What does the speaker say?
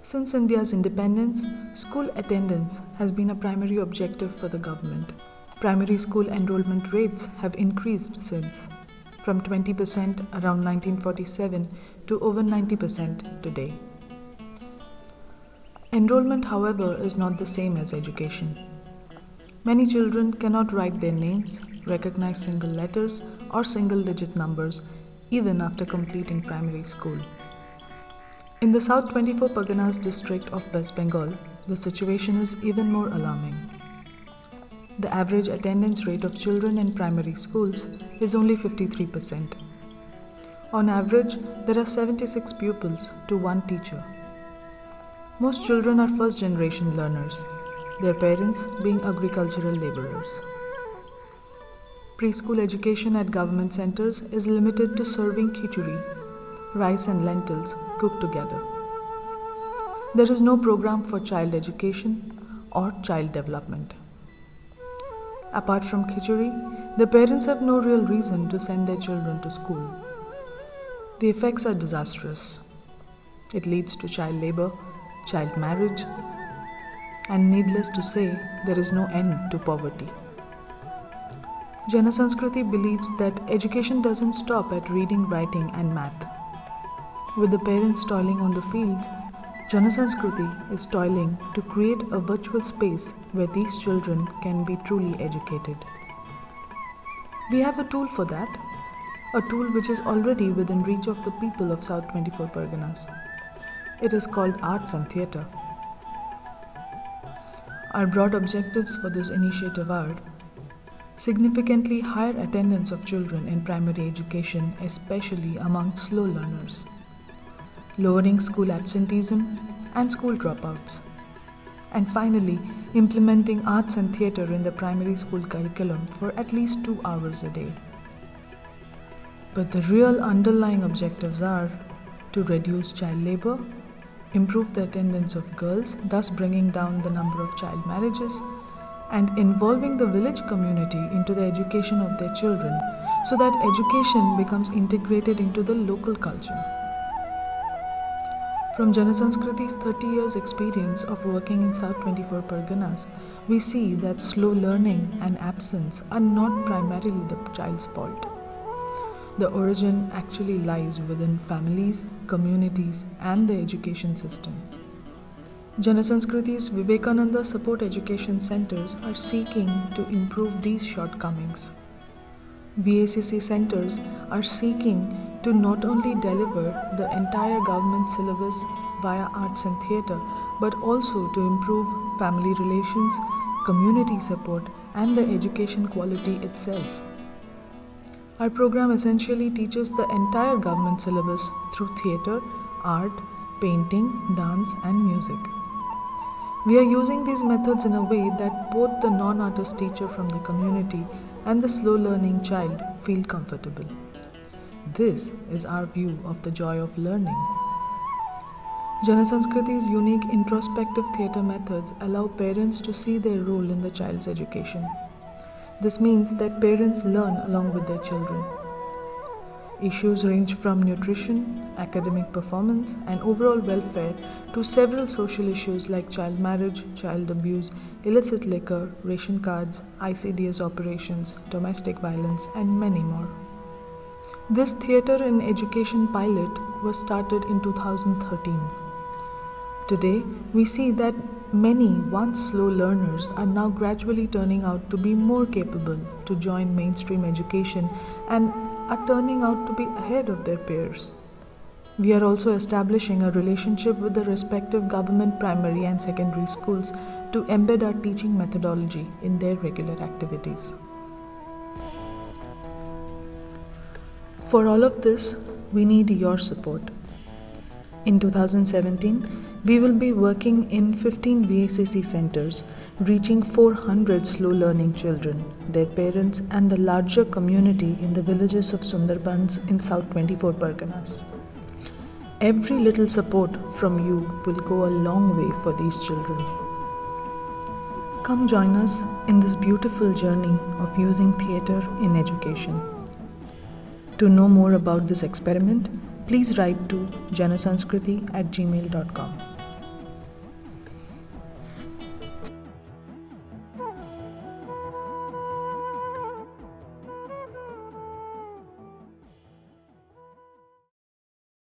Since India's independence, school attendance has been a primary objective for the government. Primary school enrollment rates have increased since, from 20% around 1947 to over 90% today. Enrollment, however, is not the same as education. Many children cannot write their names, recognize single letters or single digit numbers even after completing primary school. In the South 24 Parganas district of West Bengal, the situation is even more alarming. The average attendance rate of children in primary schools is only 53%. On average, there are 76 pupils to one teacher. Most children are first-generation learners, their parents being agricultural laborers. Preschool education at government centers is limited to serving khichdi, rice and lentils cooked together. There is no program for child education or child development. Apart from khichdi, the parents have no real reason to send their children to school. The effects are disastrous. It leads to child labor, child marriage, and needless to say, there is no end to poverty. Janasanskriti believes that education doesn't stop at reading, writing, and math. With the parents toiling on the fields, Janasanskriti is toiling to create a virtual space where these children can be truly educated. We have a tool for that, a tool which is already within reach of the people of South 24 Parganas. It is called Arts and Theatre. Our broad objectives for this initiative are significantly higher attendance of children in primary education, especially among slow learners, lowering school absenteeism and school dropouts, and finally, implementing arts and theatre in the primary school curriculum for at least 2 hours a day. But the real underlying objectives are to reduce child labor, improve the attendance of girls, thus bringing down the number of child marriages, and involving the village community into the education of their children so that education becomes integrated into the local culture. From Janasanskriti's 30 years experience of working in South 24 Parganas, we see that slow learning and absence are not primarily the child's fault. The origin actually lies within families, communities, and the education system. Janasanskriti's Vivekananda Support Education Centers are seeking to improve these shortcomings. VACC centers are seeking to not only deliver the entire government syllabus via arts and theatre, but also to improve family relations, community support, and the education quality itself. Our program essentially teaches the entire government syllabus through theatre, art, painting, dance, and music. We are using these methods in a way that both the non-artist teacher from the community and the slow learning child feel comfortable. This is our view of the joy of learning. Janasanskriti's unique introspective theatre methods allow parents to see their role in the child's education. This means that parents learn along with their children. Issues range from nutrition, academic performance, and overall welfare to several social issues like child marriage, child abuse, illicit liquor, ration cards, ICDS operations, domestic violence, and many more. This theatre in education pilot was started in 2013. Today, we see that many once slow learners are now gradually turning out to be more capable to join mainstream education and are turning out to be ahead of their peers. We are also establishing a relationship with the respective government primary and secondary schools to embed our teaching methodology in their regular activities. For all of this, we need your support. In 2017, we will be working in 15 VACC centers, reaching 400 slow learning children, their parents, and the larger community in the villages of Sundarbans in South 24 Parganas. Every little support from you will go a long way for these children. Come join us in this beautiful journey of using theatre in education. To know more about this experiment, please write to janasanskriti@gmail.com.